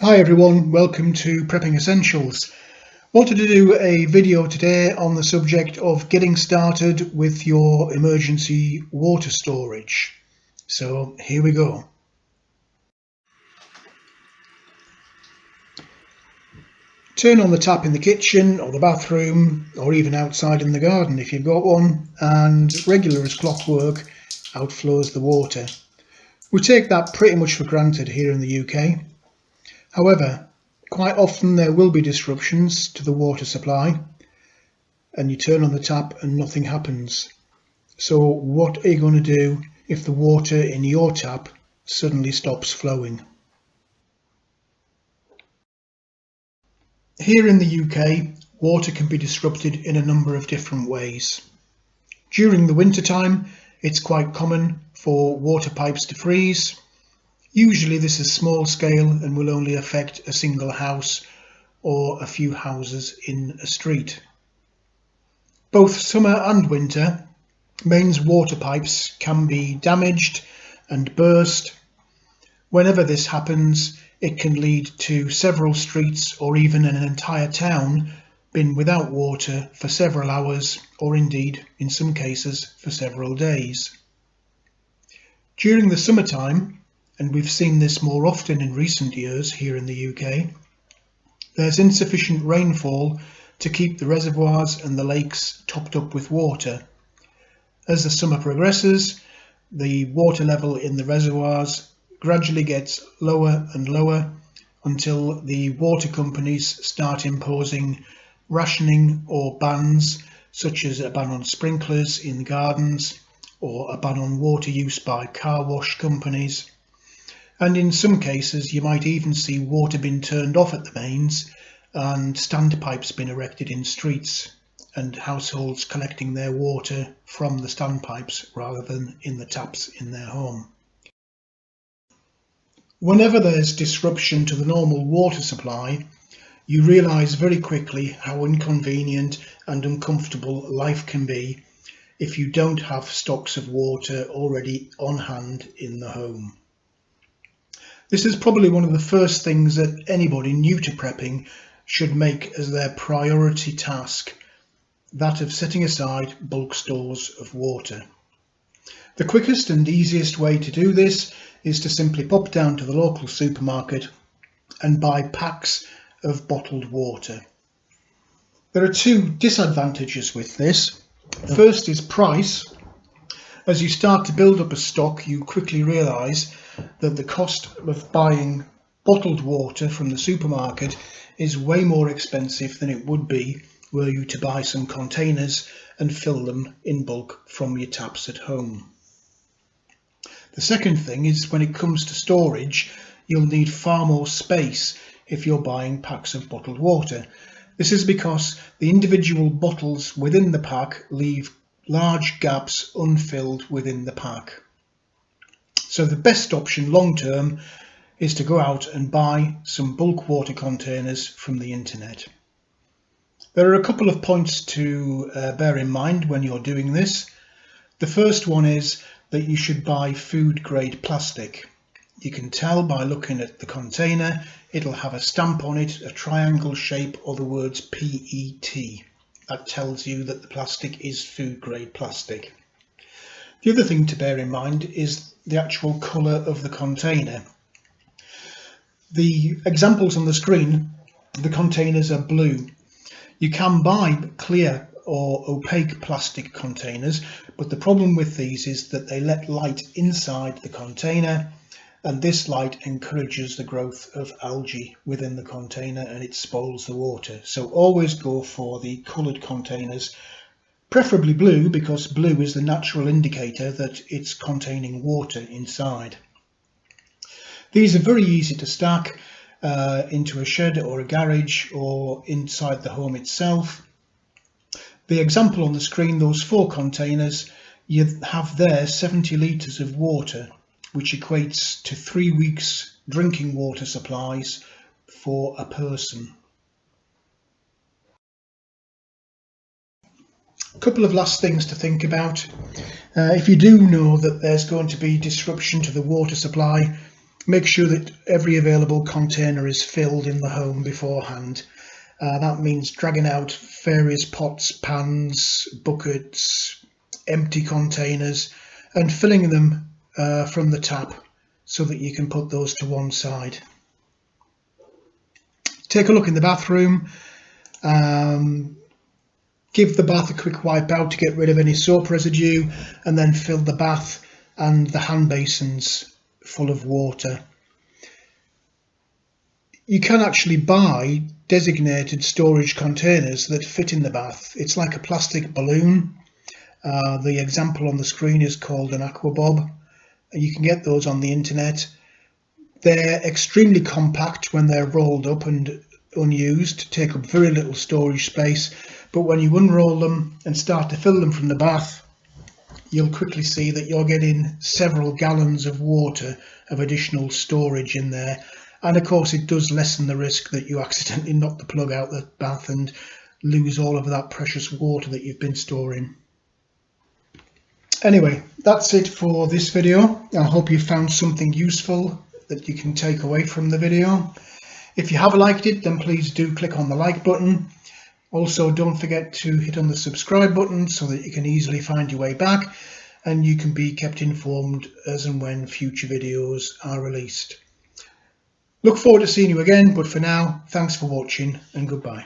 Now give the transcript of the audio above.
Hi everyone, welcome to Prepping Essentials. Wanted to do a video today on the subject of getting started with your emergency water storage. So here we go. Turn on the tap in the kitchen or the bathroom or even outside in the garden if you've got one, and regular as clockwork outflows the water. We take that pretty much for granted here in the UK. However, quite often there will be disruptions to the water supply and you turn on the tap and nothing happens. So what are you going to do if the water in your tap suddenly stops flowing? Here in the UK, water can be disrupted in a number of different ways. During the winter time, it's quite common for water pipes to freeze. Usually this is small scale and will only affect a single house or a few houses in a street. Both summer and winter, mains water pipes can be damaged and burst. Whenever this happens, it can lead to several streets or even an entire town being without water for several hours, or indeed, in some cases, for several days. During the summertime, and we've seen this more often in recent years here in the UK, there's insufficient rainfall to keep the reservoirs and the lakes topped up with water. As the summer progresses, the water level in the reservoirs gradually gets lower and lower until the water companies start imposing rationing or bans, such as a ban on sprinklers in gardens or a ban on water use by car wash companies. And in some cases you might even see water being turned off at the mains and standpipes being erected in streets and households collecting their water from the standpipes rather than in the taps in their home. Whenever there's disruption to the normal water supply, you realise very quickly how inconvenient and uncomfortable life can be if you don't have stocks of water already on hand in the home. This is probably one of the first things that anybody new to prepping should make as their priority task, that of setting aside bulk stores of water. The quickest and easiest way to do this is to simply pop down to the local supermarket and buy packs of bottled water. There are two disadvantages with this. First is price. As you start to build up a stock, you quickly realise that the cost of buying bottled water from the supermarket is way more expensive than it would be were you to buy some containers and fill them in bulk from your taps at home. The second thing is, when it comes to storage, you'll need far more space if you're buying packs of bottled water. This is because the individual bottles within the pack leave large gaps unfilled within the pack. So the best option long term is to go out and buy some bulk water containers from the internet. There are a couple of points to bear in mind when you're doing this. The first one is that you should buy food grade plastic. You can tell by looking at the container, it'll have a stamp on it, a triangle shape, or the words PET. That tells you that the plastic is food grade plastic. The other thing to bear in mind is the actual colour of the container. The examples on the screen, the containers are blue. You can buy clear or opaque plastic containers, but the problem with these is that they let light inside the container, and this light encourages the growth of algae within the container and it spoils the water. So always go for the coloured containers, preferably blue, because blue is the natural indicator that it's containing water inside. These are very easy to stack into a shed or a garage or inside the home itself. The example on the screen, those 4 containers, you have there 70 litres of water, which equates to 3 weeks drinking water supplies for a person. A couple of last things to think about. If you do know that there's going to be disruption to the water supply, Make sure that every available container is filled in the home beforehand. That means dragging out various pots, pans, buckets, empty containers, and filling them from the tap so that you can put those to one side. Take a look in the bathroom. Give the bath a quick wipe out to get rid of any soap residue, and then fill the bath and the hand basins full of water. You can actually buy designated storage containers that fit in the bath. It's like a plastic balloon. The example on the screen is called an aquabob. You can get those on the internet. They're extremely compact when they're rolled up and unused, take up very little storage space, but when you unroll them and start to fill them from the bath, you'll quickly see that you're getting several gallons of water of additional storage in there. And of course it does lessen the risk that you accidentally knock the plug out the bath and lose all of that precious water that you've been storing. Anyway, that's it for this video. I hope you found something useful that you can take away from the video. If you have liked it, then please do click on the like button. Also, don't forget to hit on the subscribe button so that you can easily find your way back and you can be kept informed as and when future videos are released. Look forward to seeing you again, but for now, thanks for watching and goodbye.